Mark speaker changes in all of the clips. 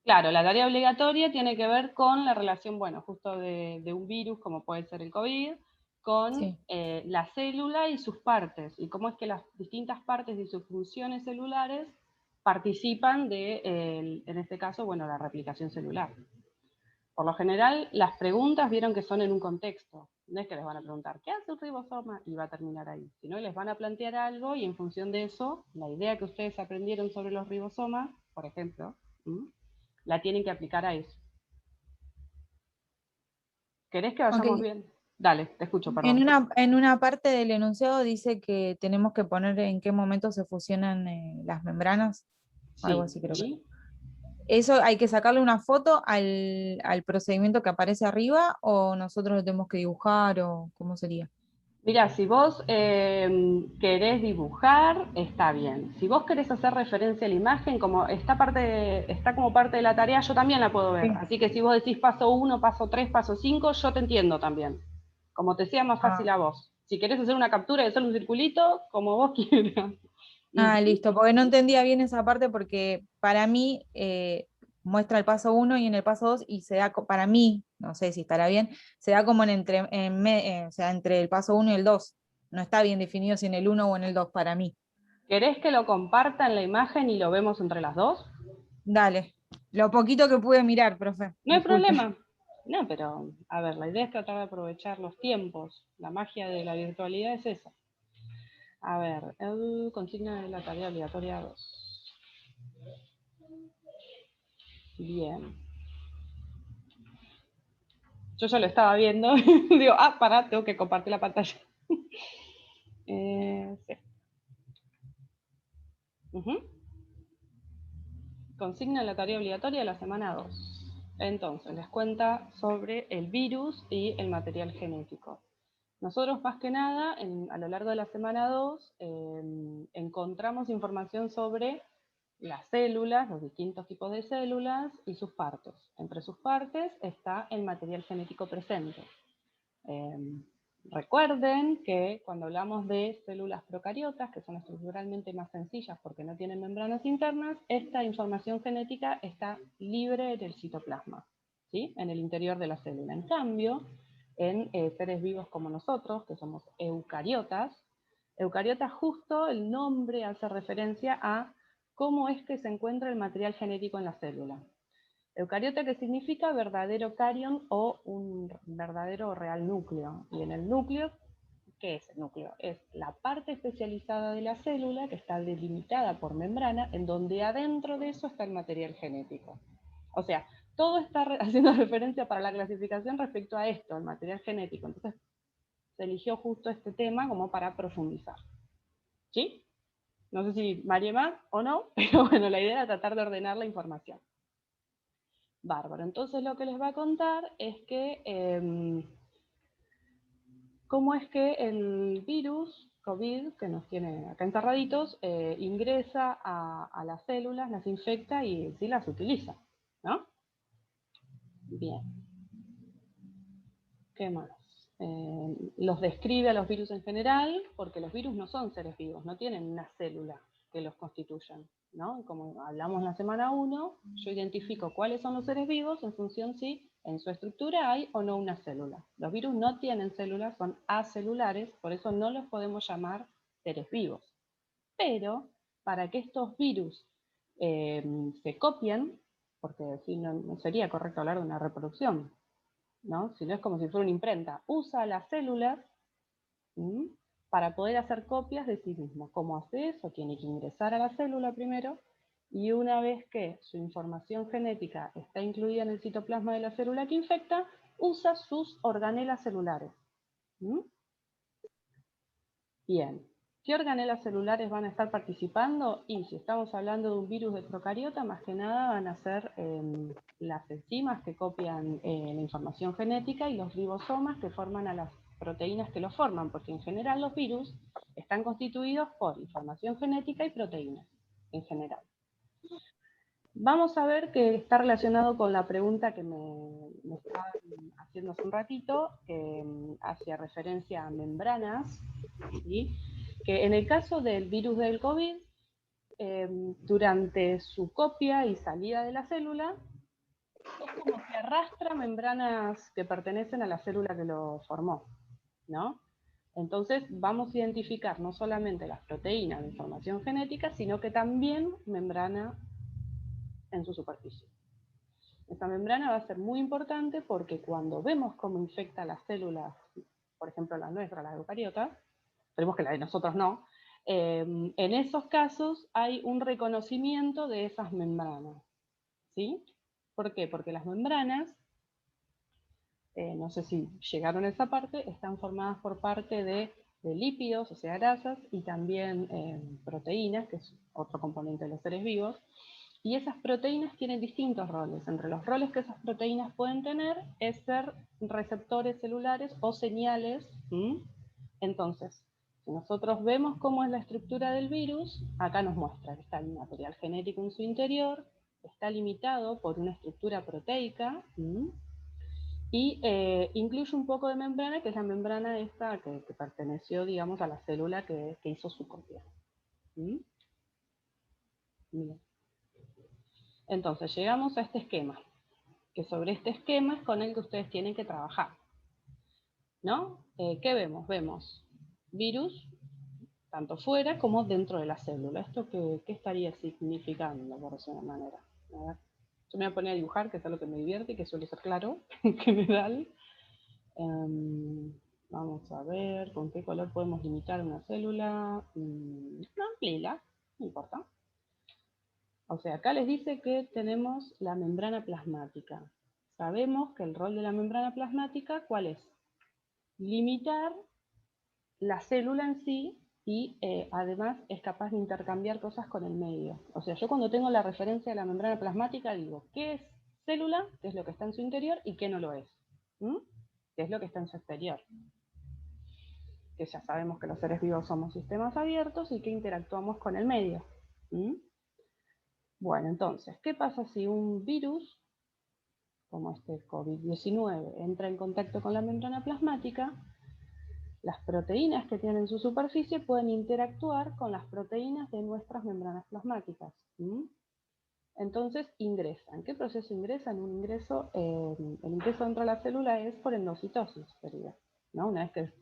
Speaker 1: Claro, la tarea obligatoria tiene que ver con la relación, bueno, justo de un virus, como puede ser el COVID, con
Speaker 2: Sí.
Speaker 1: la célula y sus partes, y cómo es que las distintas partes de sus funciones celulares participan de, en este caso, bueno, la replicación celular. Por lo general, las preguntas vieron que son en un contexto. No es que les van a preguntar, ¿qué hace un ribosoma? Y va a terminar ahí. Sino les van a plantear algo y en función de eso, la idea que ustedes aprendieron sobre los ribosomas, por ejemplo, la tienen que aplicar a eso. ¿Querés que
Speaker 2: Ok.
Speaker 1: vayamos bien? Dale, te escucho,
Speaker 2: En
Speaker 1: perdón.
Speaker 2: una parte del enunciado dice que tenemos que poner en qué momento se fusionan las membranas, algo
Speaker 1: Sí.
Speaker 2: así creo que. ¿Eso hay que sacarle una foto al procedimiento que aparece arriba o nosotros lo tenemos que dibujar o cómo sería?
Speaker 1: Mira, si vos querés dibujar, está bien. Si vos querés hacer referencia a la imagen, como está como parte de la tarea, yo también la puedo ver.
Speaker 2: Sí.
Speaker 1: Así que si vos decís paso 1, paso 3, paso 5, yo te entiendo también. Como te sea más fácil
Speaker 2: Ah,
Speaker 1: a vos. Si querés hacer una captura y hacer un circulito, como vos quieras. Ujú.
Speaker 2: listo, porque no entendía bien esa parte porque para mí muestra el paso uno y en el paso 2 y se da, para mí, no sé si estará bien, se da como o sea, entre el paso uno y el 2. No está bien definido si en el uno o en el 2 para mí.
Speaker 1: ¿Querés que lo comparta en la imagen y lo vemos entre las dos?
Speaker 2: Dale, lo poquito que pude mirar, profe,
Speaker 1: No hay
Speaker 2: disculpe.
Speaker 1: problema. No, pero, a ver, la idea es tratar de aprovechar los tiempos. La magia de la virtualidad es esa. A ver, el consigna de la tarea obligatoria 2. Bien. Yo ya lo estaba viendo. Digo, pará, tengo que compartir la pantalla. Sí. Ujú. Consigna de la tarea obligatoria de la semana 2. Entonces, les cuenta sobre el virus y el material genético. Nosotros, más que nada, a lo largo de la semana 2, encontramos información sobre las células, los distintos tipos de células y sus partes. Entre sus partes está el material genético presente. Eh, Recuerden que cuando hablamos de células procariotas, que son estructuralmente más sencillas porque no tienen membranas internas, esta información genética está libre del citoplasma, ¿sí? En el interior de la célula. En cambio, en seres vivos como nosotros, que somos eucariotas, eucariotas justo el nombre hace referencia a cómo es que se encuentra el material genético en la célula. Eucariota, que significa verdadero carión o un verdadero o real núcleo. Y en el núcleo, ¿qué es el núcleo? Es la parte especializada de la célula que está delimitada por membrana, en donde adentro de eso está el material genético. O sea, todo está haciendo referencia para la clasificación respecto a esto, el material genético. Entonces, se eligió justo este tema como para profundizar. ¿Sí? No sé si María más o no, pero bueno, la idea era tratar de ordenar la información. Bárbaro. Entonces lo que les va a contar es que cómo es que el virus COVID, que nos tiene acá encerraditos, ingresa a las células, las infecta y sí las utiliza, ¿no? Bien. ¿Qué más? Los describe a los virus en general, porque los virus no son seres vivos, no tienen una célula que los constituyan, ¿no? Como hablamos en la semana 1, yo identifico cuáles son los seres vivos en función si en su estructura hay o no una célula. Los virus no tienen células, son acelulares, por eso no los podemos llamar seres vivos. Pero para que estos virus se copien, porque si no, no sería correcto hablar de una reproducción, ¿no? Si no es como si fuera una imprenta. Usa las células para poder hacer copias de sí mismo. ¿Cómo hace eso? Tiene que ingresar a la célula primero y una vez que su información genética está incluida en el citoplasma de la célula que infecta, usa sus organelas celulares. Bien. ¿Qué organelas celulares van a estar participando? Y si estamos hablando de un virus de procariota, más que nada van a ser las enzimas que copian la información genética y los ribosomas que forman a las proteínas que los forman, porque en general los virus están constituidos por información genética y proteínas, en general. Vamos a ver que está relacionado con la pregunta que me estaban haciendo hace un ratito, que hacía referencia a membranas, ¿sí? Que en el caso del virus del COVID, durante su copia y salida de la célula, es como que arrastra membranas que pertenecen a la célula que lo formó, ¿no? Entonces vamos a identificar no solamente las proteínas de información genética, sino que también membrana en su superficie. Esta membrana va a ser muy importante porque cuando vemos cómo infecta las células, por ejemplo la nuestra, la eucariota, esperemos que la de nosotros no, en esos casos hay un reconocimiento de esas membranas, ¿sí? ¿Por qué? Porque las membranas, no sé si llegaron a esa parte, están formadas por parte de lípidos, o sea, grasas, y también proteínas, que es otro componente de los seres vivos. Y esas proteínas tienen distintos roles. Entre los roles que esas proteínas pueden tener es ser receptores celulares o señales. Entonces, si nosotros vemos cómo es la estructura del virus, acá nos muestra que está el material genético en su interior, está limitado por una estructura proteica, y incluye un poco de membrana, que es la membrana esta que perteneció, digamos, a la célula que hizo su copia. Bien. Entonces, llegamos a este esquema, que sobre este esquema es con el que ustedes tienen que trabajar, ¿no? ¿Qué vemos? Vemos virus, tanto fuera como dentro de la célula. ¿Esto qué estaría significando, por decirlo de una manera? A ver, yo me voy a poner a dibujar, que es algo que me divierte y que suele ser claro en general. Vamos a ver con qué color podemos limitar una célula. No, lila, no importa. O sea, acá les dice que tenemos la membrana plasmática. Sabemos que el rol de la membrana plasmática, ¿cuál es? Limitar la célula en sí y además es capaz de intercambiar cosas con el medio. O sea, yo cuando tengo la referencia de la membrana plasmática digo, ¿qué es célula? ¿Qué es lo que está en su interior? ¿Y qué no lo es? ¿Qué es lo que está en su exterior? Que ya sabemos que los seres vivos somos sistemas abiertos y que interactuamos con el medio. Bueno, entonces, ¿qué pasa si un virus, como este COVID-19, entra en contacto con la membrana plasmática? Las proteínas que tienen en su superficie pueden interactuar con las proteínas de nuestras membranas plasmáticas. Entonces ingresan. ¿Qué proceso ingresan? Un ingreso, el ingreso dentro de la célula es por endocitosis, sería, ¿no? Una vez que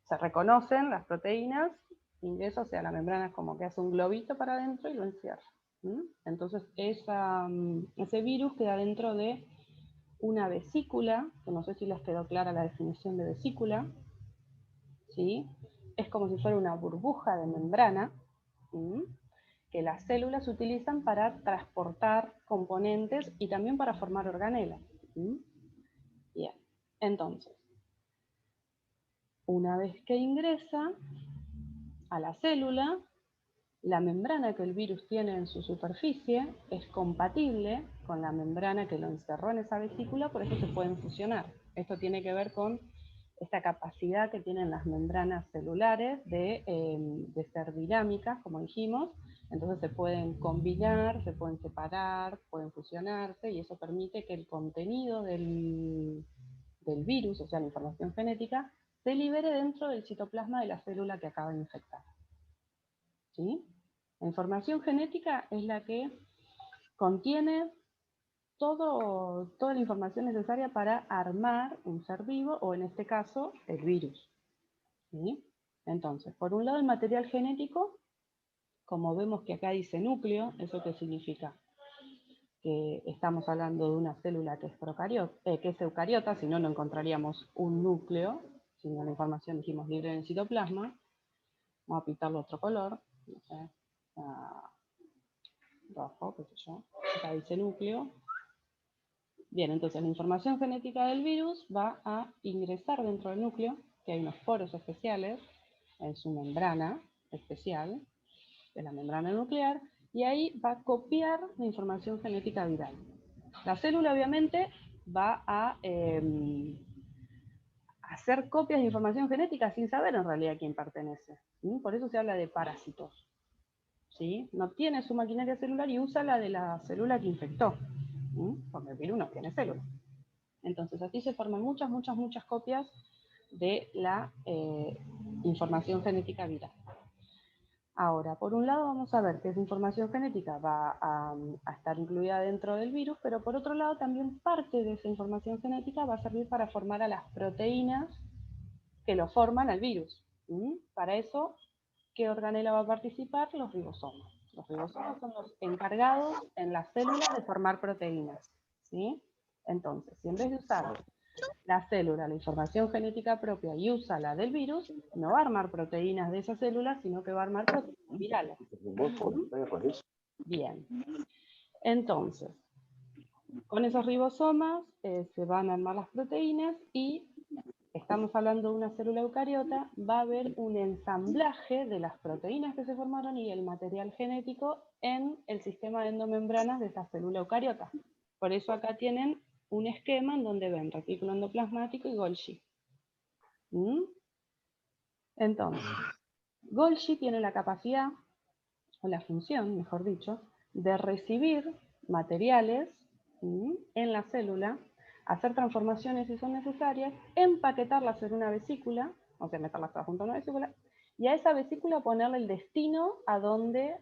Speaker 1: se reconocen las proteínas, ingresa, o sea, la membrana es como que hace un globito para adentro y lo encierra. Entonces ese virus queda dentro de una vesícula, que no sé si les quedó clara la definición de vesícula, ¿sí? Es como si fuera una burbuja de membrana, que las células utilizan para transportar componentes y también para formar organelas. Bien, entonces, una vez que ingresa a la célula, la membrana que el virus tiene en su superficie es compatible con la membrana que lo encerró en esa vesícula, por eso se pueden fusionar. Esto tiene que ver con esta capacidad que tienen las membranas celulares de ser dinámicas, como dijimos. Entonces se pueden combinar, se pueden separar, pueden fusionarse, y eso permite que el contenido del virus, o sea, la información genética, se libere dentro del citoplasma de la célula que acaba de infectar. ¿Sí? La información genética es la que contiene toda la información necesaria para armar un ser vivo, o en este caso, el virus. ¿Sí? Entonces, por un lado el material genético, como vemos que acá dice núcleo, ¿eso qué significa? Que estamos hablando de una célula que es eucariota, si no, no encontraríamos un núcleo, sino la información, dijimos, libre en el citoplasma. Vamos a pintarlo otro color, no sé, rojo, qué sé yo. Acá dice núcleo. Bien, entonces la información genética del virus va a ingresar dentro del núcleo, que hay unos poros especiales en su membrana especial, de la membrana nuclear, y ahí va a copiar la información genética viral. La célula obviamente va a hacer copias de información genética sin saber en realidad a quién pertenece. Por eso se habla de parásitos. ¿Sí? No tiene su maquinaria celular y usa la de la célula que infectó, porque el virus no tiene célula. Entonces así se forman muchas copias de la información genética viral. Ahora, por un lado vamos a ver que esa información genética va a estar incluida dentro del virus, pero por otro lado también parte de esa información genética va a servir para formar a las proteínas que lo forman al virus. Para eso, ¿qué organela va a participar? Los ribosomas. Los ribosomas son los encargados en las células de formar proteínas. ¿Sí? Entonces, si en vez de usar la célula, la información genética propia, y usa la del virus, no va a armar proteínas de esa célula, sino que va a armar proteínas virales. Bien. Entonces, con esos ribosomas se van a armar las proteínas y estamos hablando de una célula eucariota, va a haber un ensamblaje de las proteínas que se formaron y el material genético en el sistema de endomembranas de esta célula eucariota. Por eso acá tienen un esquema en donde ven retículo endoplasmático y Golgi. Entonces, Golgi tiene la capacidad, o la función, mejor dicho, de recibir materiales en la célula, hacer transformaciones si son necesarias, empaquetarlas en una vesícula, o sea, meterlas todas junto a una vesícula, y a esa vesícula ponerle el destino a donde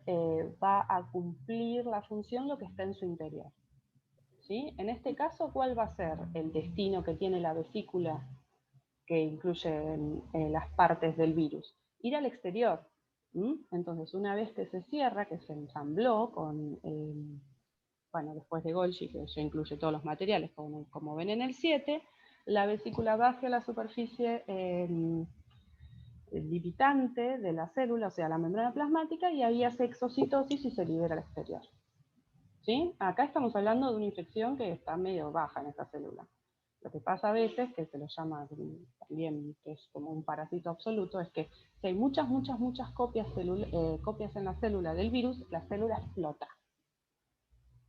Speaker 1: va a cumplir la función lo que está en su interior. ¿Sí? En este caso, ¿cuál va a ser el destino que tiene la vesícula que incluye las partes del virus? Ir al exterior. Entonces, una vez que se cierra, que se ensambló con, bueno, después de Golgi, que ya incluye todos los materiales, como ven en el 7, la vesícula va hacia la superficie limitante de la célula, o sea, la membrana plasmática, y ahí hace exocitosis y se libera al exterior. ¿Sí? Acá estamos hablando de una infección que está medio baja en esta célula. Lo que pasa a veces, que se lo llama también, que es como un parásito absoluto, es que si hay muchas copias en la célula del virus, la célula explota.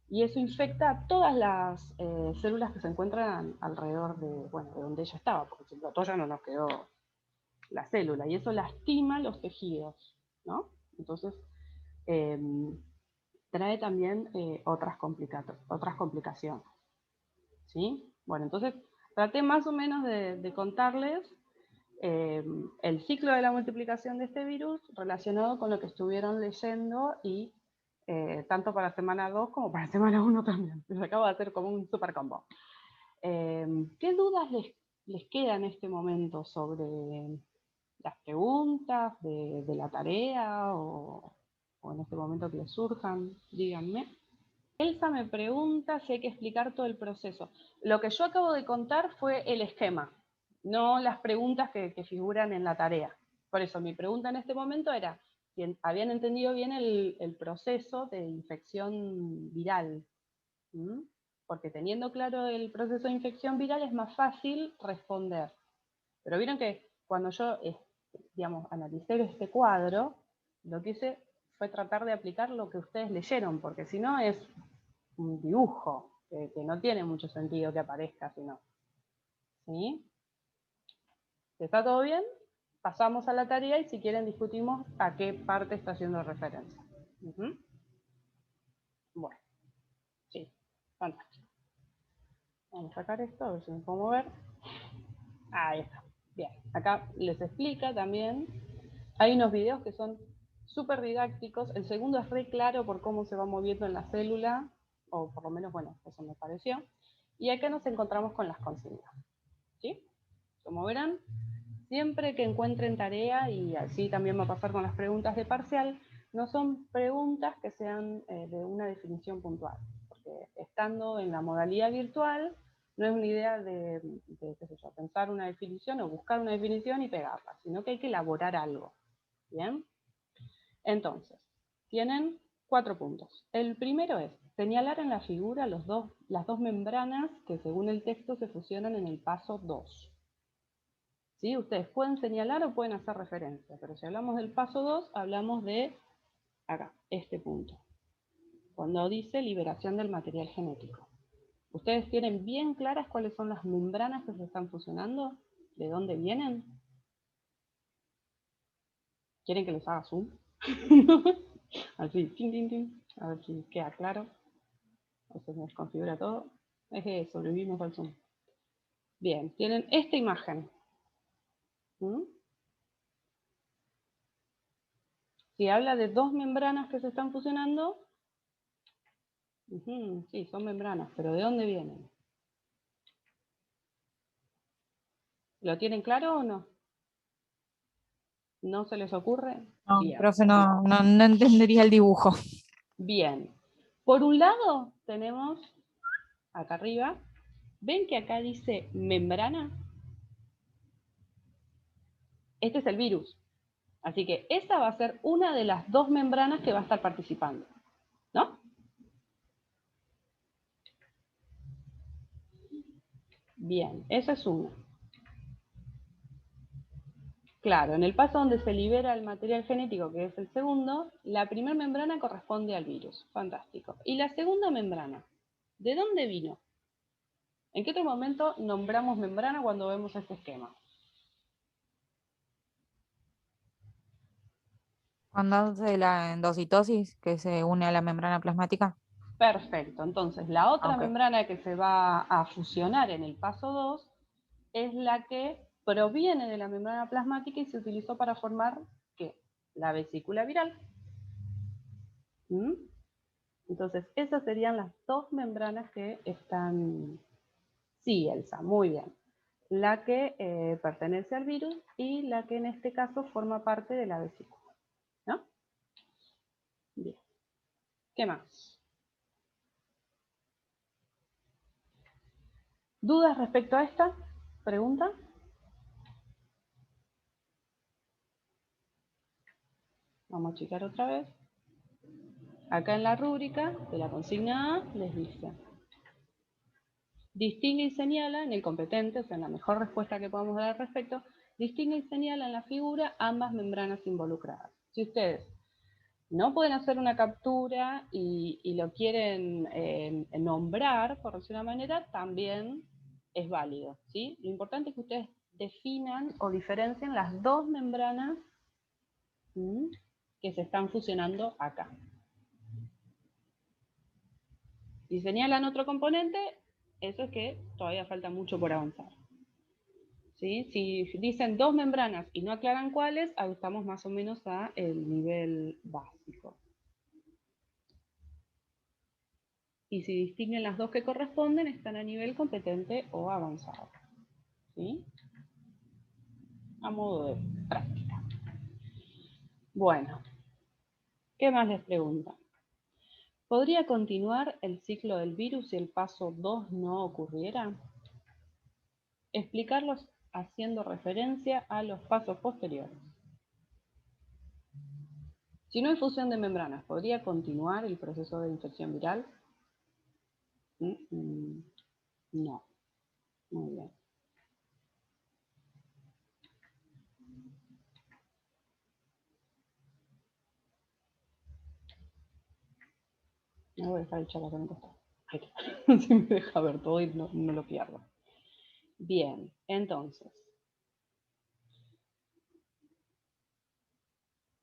Speaker 1: Y eso infecta a todas las células que se encuentran alrededor de, bueno, de donde ella estaba, porque si explotó ya no nos quedó la célula, y eso lastima los tejidos, ¿no? Entonces, trae también otras complicaciones. ¿Sí? Bueno, entonces traté más o menos de contarles el ciclo de la multiplicación de este virus relacionado con lo que estuvieron leyendo y tanto para semana 2 como para semana 1 también. Les acabo de hacer como un super combo. ¿Qué dudas les queda en este momento sobre las preguntas de la tarea o en este momento que les surjan? Díganme. Elsa me pregunta si hay que explicar todo el proceso. Lo que yo acabo de contar fue el esquema, no las preguntas que figuran en la tarea. Por eso mi pregunta en este momento era si habían entendido bien el proceso de infección viral. Porque teniendo claro el proceso de infección viral es más fácil responder. Pero vieron que cuando yo digamos, analicé este cuadro, lo que hice fue tratar de aplicar lo que ustedes leyeron, porque si no es un dibujo, que no tiene mucho sentido que aparezca, sino. ¿Sí? ¿Está todo bien? Pasamos a la tarea y si quieren discutimos a qué parte está haciendo referencia. Bueno, sí, fantástico. Vamos a sacar esto, a ver si me puedo mover. Ahí está. Bien, acá les explica también. Hay unos videos que son súper didácticos. El segundo es re claro por cómo se va moviendo en la célula, o por lo menos, bueno, eso me pareció. Y acá nos encontramos con las consignas. ¿Sí? Como verán, siempre que encuentren tarea, y así también va a pasar con las preguntas de parcial, no son preguntas que sean de una definición puntual. Porque estando en la modalidad virtual, no es una idea de qué sé yo, pensar una definición o buscar una definición y pegarla, sino que hay que elaborar algo. ¿Bien? Entonces, tienen 4 puntos. El primero es señalar en la figura las dos membranas que según el texto se fusionan en el paso 2. ¿Sí? Ustedes pueden señalar o pueden hacer referencia, pero si hablamos del paso 2, hablamos de acá, este punto, cuando dice liberación del material genético. ¿Ustedes tienen bien claras cuáles son las membranas que se están fusionando? ¿De dónde vienen? ¿Quieren que les haga zoom? Así, tin, tin, tin. A ver si queda claro. O se me desconfigura todo. Es que sobrevivimos al zoom. Bien, tienen esta imagen. Si habla de dos membranas que se están fusionando, sí, son membranas, pero ¿de dónde vienen? ¿Lo tienen claro o no? ¿No se les ocurre?
Speaker 2: No,
Speaker 1: Bien.
Speaker 2: profe, no entendería el dibujo.
Speaker 1: Bien. Por un lado tenemos, acá arriba, ¿ven que acá dice membrana? Este es el virus. Así que esa va a ser una de las dos membranas que va a estar participando, ¿no? Bien, esa es una. Claro, en el paso donde se libera el material genético, que es el segundo, la primera membrana corresponde al virus. Fantástico. ¿Y la segunda membrana? ¿De dónde vino? ¿En qué otro momento nombramos membrana cuando vemos este esquema?
Speaker 2: Cuando hace la endocitosis, que se une a la membrana plasmática.
Speaker 1: Perfecto. Entonces, la otra
Speaker 2: Ok.
Speaker 1: membrana que se va a fusionar en el paso 2 es la que proviene de la membrana plasmática y se utilizó para formar, ¿qué? La vesícula viral. ¿Mm? Entonces, esas serían las dos membranas que están... Sí, Elsa, muy bien. La que pertenece al virus y la que en este caso forma parte de la vesícula, ¿no? Bien. ¿Qué más? ¿Dudas respecto a esta pregunta? Vamos a checar otra vez. Acá en la rúbrica de la consigna A les dice: distingue y señala en el competente, o sea, en la mejor respuesta que podamos dar al respecto, distingue y señala en la figura ambas membranas involucradas. Si ustedes no pueden hacer una captura y lo quieren nombrar, por decir una manera, también es válido, ¿sí? Lo importante es que ustedes definan o diferencien las dos membranas que se están fusionando acá. Si señalan otro componente, eso es que todavía falta mucho por avanzar. ¿Sí? Si dicen dos membranas y no aclaran cuáles, ahí estamos más o menos a el nivel básico. Y si distinguen las dos que corresponden, están a nivel competente o avanzado. ¿Sí? A modo de práctica. Bueno, ¿qué más les preguntan? ¿Podría continuar el ciclo del virus si el paso 2 no ocurriera? Explicarlos haciendo referencia a los pasos posteriores. Si no hay fusión de membranas, ¿podría continuar el proceso de infección viral? No. Muy bien. Me voy a dejar el chat acá en el costado. Así me deja ver todo y no me lo pierdo. Bien, entonces,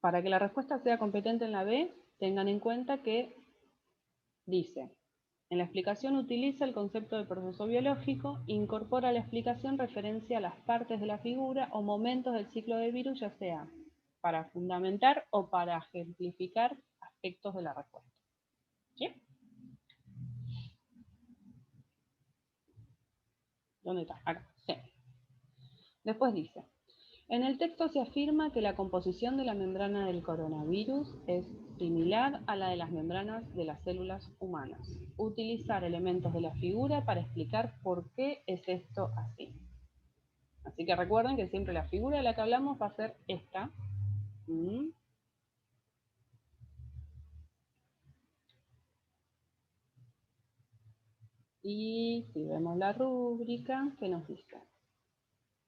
Speaker 1: para que la respuesta sea competente en la B, tengan en cuenta que dice: en la explicación utiliza el concepto de proceso biológico, incorpora a la explicación referencia a las partes de la figura o momentos del ciclo del virus, ya sea para fundamentar o para ejemplificar aspectos de la respuesta. ¿Sí? ¿Dónde está? Acá. Sí. Después dice: en el texto se afirma que la composición de la membrana del coronavirus es similar a la de las membranas de las células humanas. Utilizar elementos de la figura para explicar por qué es esto así. Así que recuerden que siempre la figura de la que hablamos va a ser esta. Y si vemos la rúbrica, ¿qué nos dice?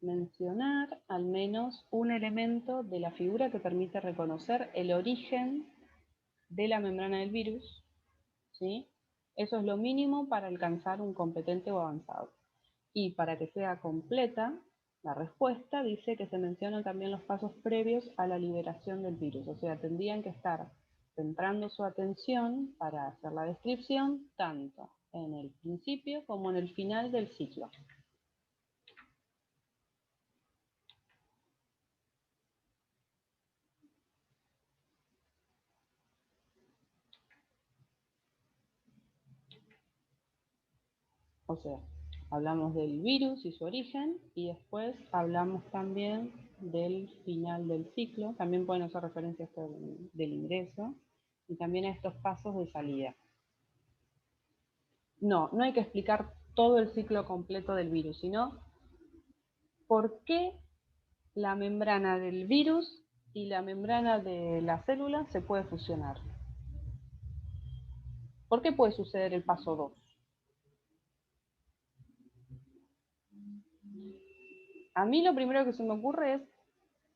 Speaker 1: Mencionar al menos un elemento de la figura que permite reconocer el origen de la membrana del virus, ¿sí? Eso es lo mínimo para alcanzar un competente o avanzado. Y para que sea completa, la respuesta dice que se mencionan también los pasos previos a la liberación del virus, o sea, tendrían que estar centrando su atención para hacer la descripción tanto en el principio como en el final del ciclo. O sea, hablamos del virus y su origen, y después hablamos también del final del ciclo. También pueden hacer referencia a esto del ingreso, y también a estos pasos de salida. No hay que explicar todo el ciclo completo del virus, sino por qué la membrana del virus y la membrana de la célula se puede fusionar. ¿Por qué puede suceder el paso 2? A mí lo primero que se me ocurre es,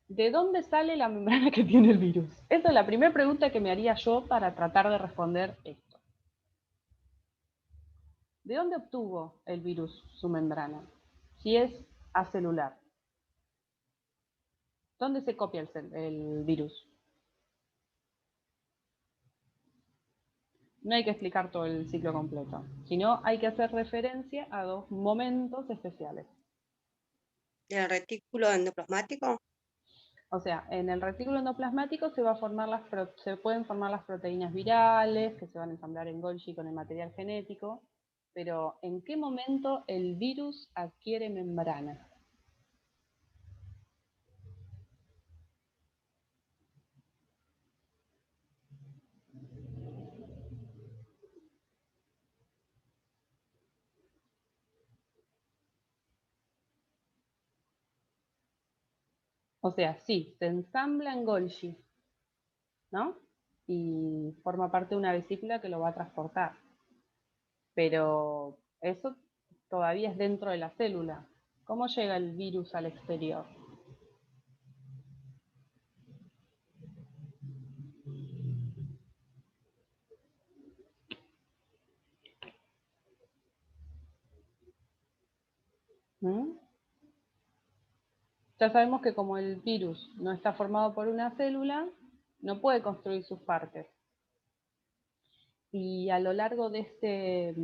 Speaker 1: ¿de dónde sale la membrana que tiene el virus? Esa es la primera pregunta que me haría yo para tratar de responder esto. ¿De dónde obtuvo el virus su membrana? Si es acelular. ¿Dónde se copia el virus? No hay que explicar todo el ciclo completo, sino hay que hacer referencia a dos momentos especiales.
Speaker 3: ¿Del retículo endoplasmático?
Speaker 1: O sea, en el retículo endoplasmático se pueden formar las proteínas virales que se van a ensamblar en Golgi con el material genético, pero ¿en qué momento el virus adquiere membrana? O sea, sí, se ensambla en Golgi, ¿no? Y forma parte de una vesícula que lo va a transportar. Pero eso todavía es dentro de la célula. ¿Cómo llega el virus al exterior? ¿Mm? Ya sabemos que como el virus no está formado por una célula, no puede construir sus partes. Y a lo largo de este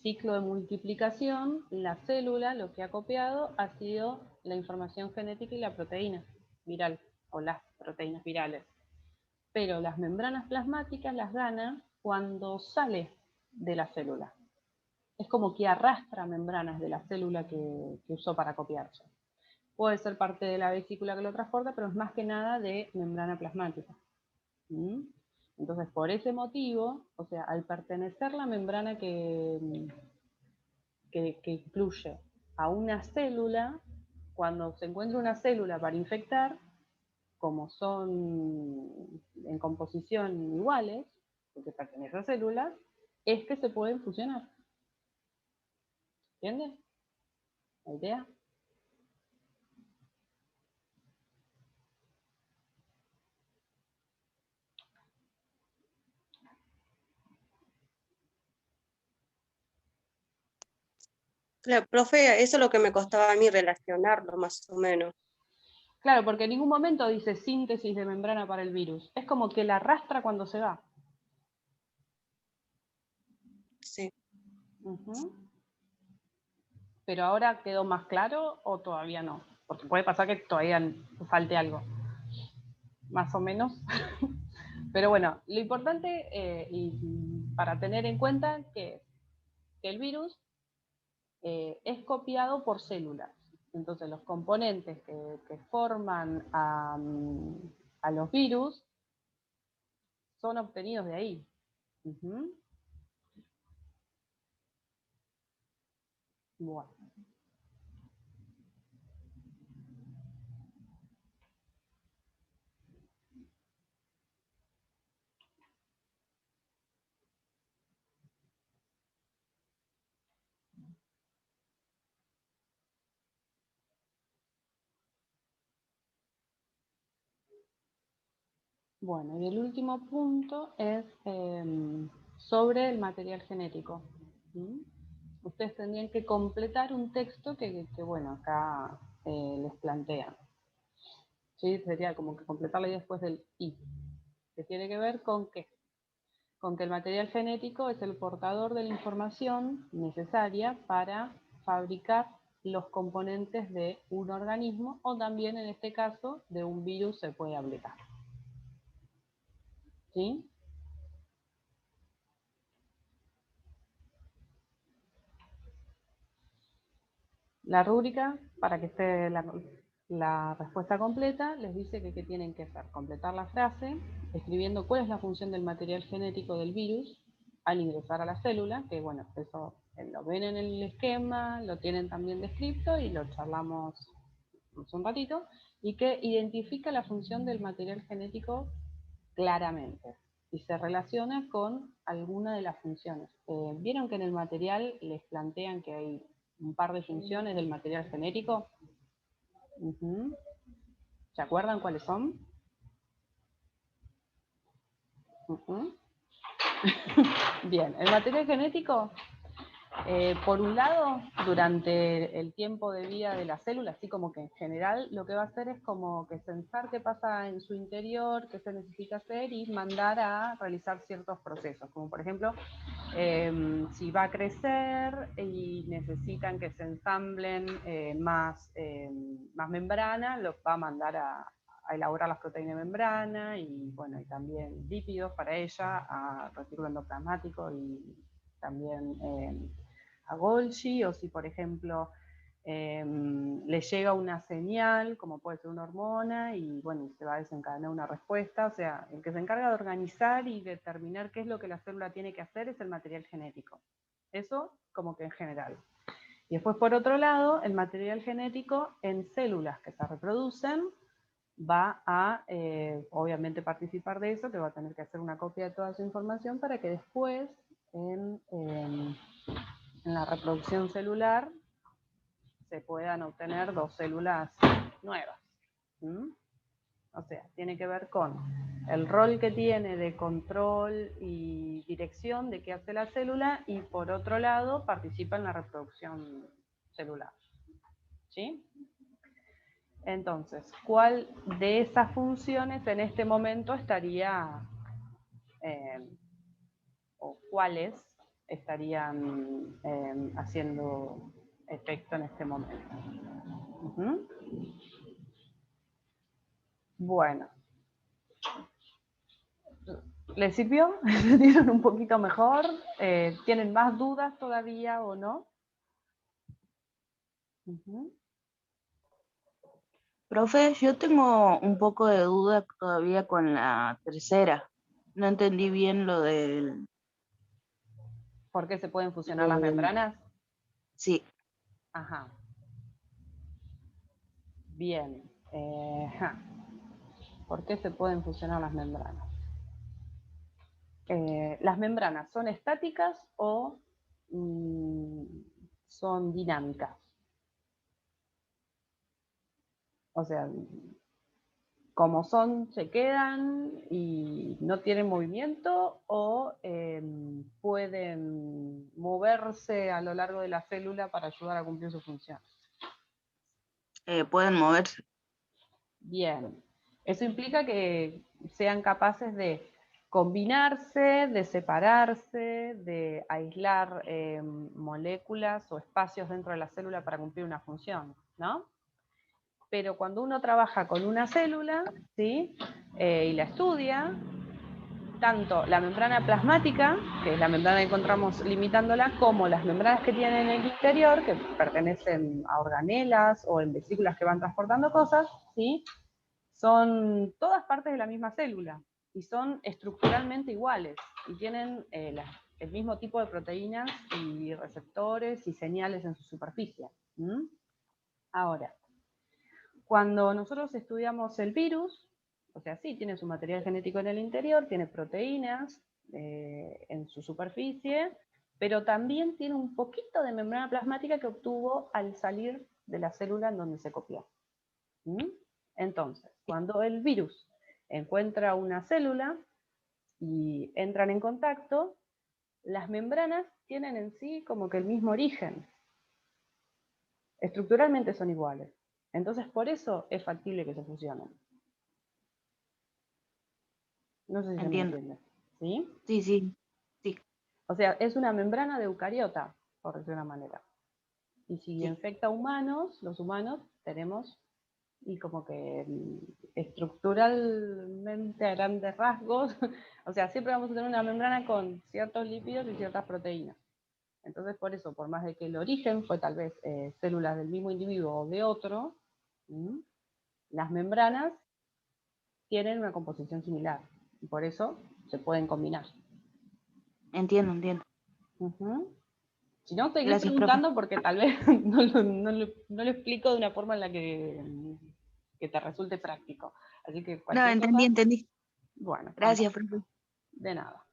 Speaker 1: ciclo de multiplicación, la célula lo que ha copiado ha sido la información genética y la proteína viral, o las proteínas virales. Pero las membranas plasmáticas las gana cuando sale de la célula. Es como que arrastra membranas de la célula que usó para copiarse. Puede ser parte de la vesícula que lo transporta, pero es más que nada de membrana plasmática. ¿Mm? Entonces, por ese motivo, o sea, al pertenecer la membrana que incluye a una célula, cuando se encuentra una célula para infectar, como son en composición iguales, porque pertenecen a células, es que se pueden fusionar. ¿Entiendes la idea?
Speaker 3: Claro, profe, eso es lo que me costaba a mí relacionarlo, más o menos.
Speaker 1: Claro, porque en ningún momento dice síntesis de membrana para el virus. Es como que la arrastra cuando se va.
Speaker 3: Sí.
Speaker 1: Pero ahora quedó más claro o todavía no. Porque puede pasar que todavía falte algo. Más o menos. Pero bueno, lo importante y para tener en cuenta que el virus es copiado por células. Entonces los componentes que forman a los virus son obtenidos de ahí. Bueno. Bueno, y el último punto es sobre el material genético. ¿Mm? Ustedes tendrían que completar un texto que bueno, acá les plantean. ¿Sí? Sería como que completarlo después del I, que tiene que ver con qué. Con que el material genético es el portador de la información necesaria para fabricar los componentes de un organismo o también en este caso de un virus se puede aplicar. ¿Sí? La rúbrica, para que esté la respuesta completa, les dice que qué tienen que hacer. Completar la frase, escribiendo cuál es la función del material genético del virus al ingresar a la célula, que bueno, eso lo ven en el esquema, lo tienen también descrito y lo charlamos hace un ratito, y que identifica la función del material genético claramente y se relaciona con alguna de las funciones. ¿Vieron que en el material les plantean que hay un par de funciones del material genético? ¿Se acuerdan cuáles son? Bien, el material genético, por un lado, durante el tiempo de vida de la célula, así como que en general lo que va a hacer es como que pensar qué pasa en su interior, qué se necesita hacer y mandar a realizar ciertos procesos, como por ejemplo, si va a crecer y necesitan que se ensamblen más membrana, los va a mandar a elaborar las proteínas de membrana y bueno, y también lípidos para ella, a retículo endoplasmático y también a Golgi, o si por ejemplo le llega una señal, como puede ser una hormona, y bueno, se va a desencadenar una respuesta. O sea, el que se encarga de organizar y determinar qué es lo que la célula tiene que hacer es el material genético. Eso como que en general. Y después, por otro lado, el material genético en células que se reproducen va a, obviamente, participar de eso, que va a tener que hacer una copia de toda su información para que después, en la reproducción celular, se puedan obtener dos células nuevas. O sea, tiene que ver con el rol que tiene de control y dirección de qué hace la célula y por otro lado participa en la reproducción celular. ¿Sí? Entonces, ¿cuál de esas funciones en este momento estaría, o cuáles estarían haciendo efecto en este momento? Bueno, ¿les sirvió? ¿Se dieron un poquito mejor? ¿Tienen más dudas todavía o no?
Speaker 4: Profe, yo tengo un poco de duda todavía con la tercera. No entendí bien lo del...
Speaker 1: ¿Por qué se pueden fusionar las membranas?
Speaker 4: Sí.
Speaker 1: Ajá. Bien. ¿Por qué se pueden fusionar las membranas? ¿Las membranas son estáticas o son dinámicas? O sea, como son, se quedan y no tienen movimiento o pueden moverse a lo largo de la célula para ayudar a cumplir su función.
Speaker 4: Pueden moverse.
Speaker 1: Bien, eso implica que sean capaces de combinarse, de separarse, de aislar moléculas o espacios dentro de la célula para cumplir una función, ¿no? Pero cuando uno trabaja con una célula, ¿sí? Y la estudia, tanto la membrana plasmática, que es la membrana que encontramos limitándola, como las membranas que tienen en el interior, que pertenecen a organelas o en vesículas que van transportando cosas, ¿sí? Son todas partes de la misma célula y son estructuralmente iguales y tienen el mismo tipo de proteínas y receptores y señales en su superficie. Ahora, cuando nosotros estudiamos el virus, o sea, sí, tiene su material genético en el interior, tiene proteínas en su superficie, pero también tiene un poquito de membrana plasmática que obtuvo al salir de la célula en donde se copió. Entonces, cuando el virus encuentra una célula y entran en contacto, las membranas tienen en sí como que el mismo origen. Estructuralmente son iguales. Entonces, por eso es factible que se fusionen. No sé si se me entiende. ¿Sí?
Speaker 4: Sí, sí, sí.
Speaker 1: O sea, es una membrana de eucariota, por decirlo de una manera. Y si infecta a humanos, los humanos tenemos, y como que estructuralmente a grandes rasgos, o sea, siempre vamos a tener una membrana con ciertos lípidos y ciertas proteínas. Entonces, por eso, por más de que el origen fue tal vez células del mismo individuo o de otro, las membranas tienen una composición similar, y por eso se pueden combinar.
Speaker 4: Entiendo.
Speaker 1: Ujú. Si no, seguí
Speaker 4: Gracias, profe.
Speaker 1: preguntando porque tal vez no lo explico de una forma en la que te resulte práctico. Así que
Speaker 4: No,
Speaker 1: cualquier cosa,
Speaker 4: entendí.
Speaker 1: bueno,
Speaker 4: Gracias,
Speaker 1: contacto.
Speaker 4: profe.
Speaker 1: De nada.